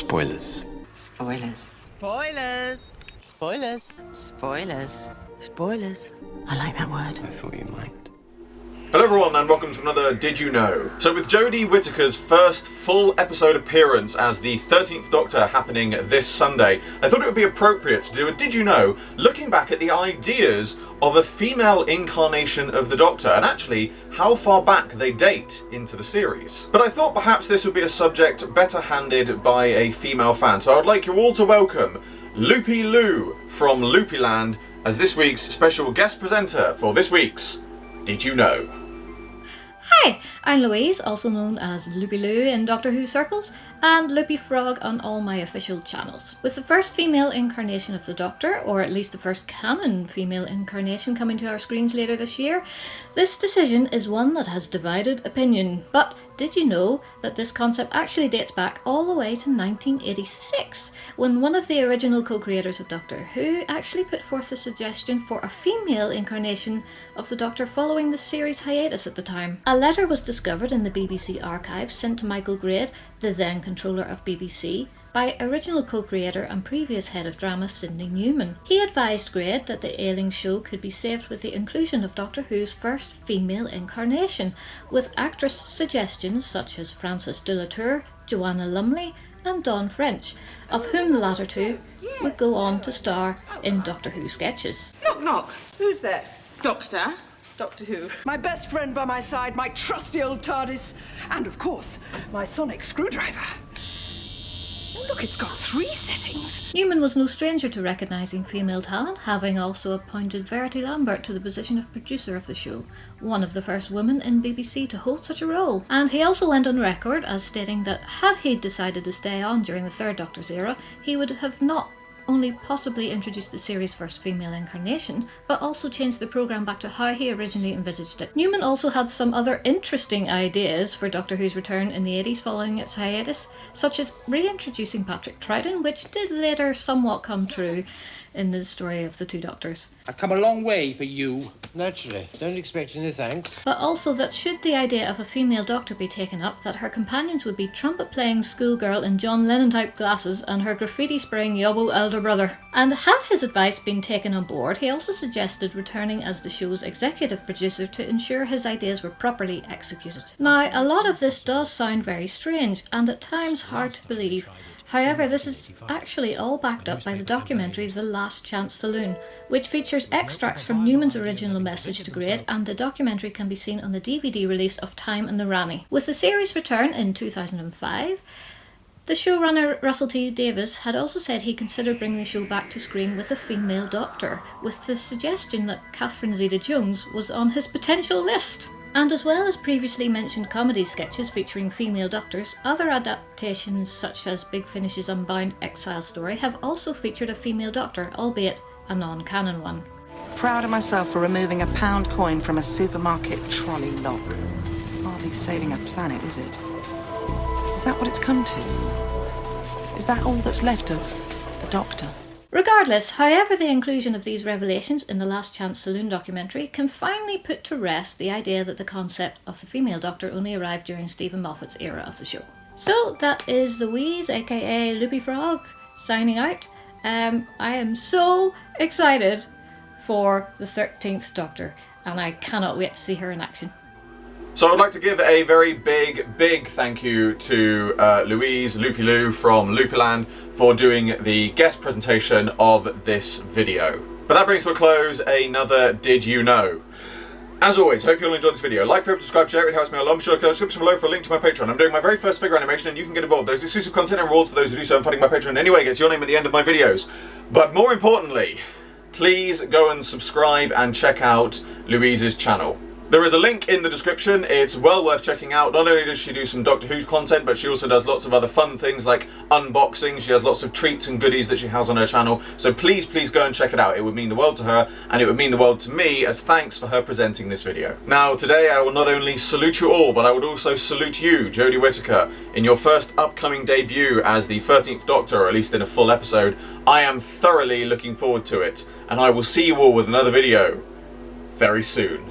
Spoilers. Spoilers. Spoilers. Spoilers. Spoilers. Spoilers. I like that word. I thought you might. Hello everyone and welcome to another Did You Know? So with Jodie Whittaker's first full episode appearance as the 13th Doctor happening this Sunday, I thought it would be appropriate to do a Did You Know looking back at the ideas of a female incarnation of the Doctor and actually how far back they date into the series. But I thought perhaps this would be a subject better handed by a female fan, so I would like you all to welcome Loopy Lou from Loopyland as this week's special guest presenter for this week's Did You Know? Hi, I'm Louise, also known as Loopy Lou in Doctor Who circles, and Loopyfrog on all my official channels. With the first female incarnation of the Doctor, or at least the first canon female incarnation coming to our screens later this year, this decision is one that has divided opinion. But did you know that this concept actually dates back all the way to 1986, when one of the original co-creators of Doctor Who actually put forth a suggestion for a female incarnation of the Doctor following the series hiatus at the time. A letter was discovered in the BBC archives sent to Michael Grade, the then controller of BBC, by original co-creator and previous head of drama Sidney Newman. He advised Grade that the ailing show could be saved with the inclusion of Doctor Who's first female incarnation, with actress suggestions such as Frances de la Tour, Joanna Lumley and Dawn French, of whom the latter two would go on to star in Doctor Who sketches. Knock, knock. Who's there? Doctor. Doctor Who. My best friend by my side, my trusty old TARDIS, and of course, my sonic screwdriver. Oh, look, it's got 3 settings. Newman was no stranger to recognising female talent, having also appointed Verity Lambert to the position of producer of the show, one of the first women in BBC to hold such a role. And he also went on record as stating that had he decided to stay on during the Third Doctor's era, he would have not only possibly introduced the series' first female incarnation, but also changed the programme back to how he originally envisaged it. Newman also had some other interesting ideas for Doctor Who's return in the 80s following its hiatus, such as reintroducing Patrick Troughton, which did later somewhat come true in the story of the two Doctors. I've come a long way for you. Naturally. Don't expect any thanks. But also that should the idea of a female Doctor be taken up, that her companions would be trumpet-playing schoolgirl in John Lennon-type glasses and her graffiti-spraying yobbo elder brother. And had his advice been taken on board, he also suggested returning as the show's executive producer to ensure his ideas were properly executed. Now, a lot of this does sound very strange, and at times hard to believe. However, this is actually all backed up by the documentary The Last Chance Saloon, which features extracts from Newman's original message to Grade, and the documentary can be seen on the DVD release of Time and the Rani. With the series return in 2005, the showrunner Russell T Davies had also said he considered bringing the show back to screen with a female Doctor, with the suggestion that Catherine Zeta-Jones was on his potential list. And as well as previously mentioned comedy sketches featuring female Doctors, other adaptations such as Big Finish's Unbound Exile story have also featured a female Doctor, albeit a non-canon one. Proud of myself for removing a £1 coin from a supermarket trolley lock. Hardly saving a planet, is it? Is that what it's come to? Is that all that's left of the Doctor? Regardless, however, the inclusion of these revelations in the Last Chance Saloon documentary can finally put to rest the idea that the concept of the female Doctor only arrived during Stephen Moffat's era of the show. So that is Louise, aka Loopyfrog, signing out. I am so excited for the 13th Doctor, and I cannot wait to see her in action. So I'd like to give a very big thank you to Louise, Loopy Lou from Loopyland for doing the guest presentation of this video. But that brings to a close another Did You Know? As always, hope you all enjoyed this video. Like, favorite, subscribe, share it, helps me a lot. Be sure to click the description below for a link to my Patreon. I'm doing my very first figure animation and you can get involved. There's exclusive content and rewards for those who do so and funding my Patreon anyway gets your name at the end of my videos. But more importantly, please go and subscribe and check out Louise's channel. There is a link in the description. It's well worth checking out. Not only does she do some Doctor Who content, but she also does lots of other fun things like unboxing. She has lots of treats and goodies that she has on her channel. So please go and check it out. It would mean the world to her, and it would mean the world to me as thanks for her presenting this video. Now, today I will not only salute you all, but I would also salute you, Jodie Whittaker, in your first upcoming debut as the 13th Doctor, or at least in a full episode. I am thoroughly looking forward to it, and I will see you all with another video very soon.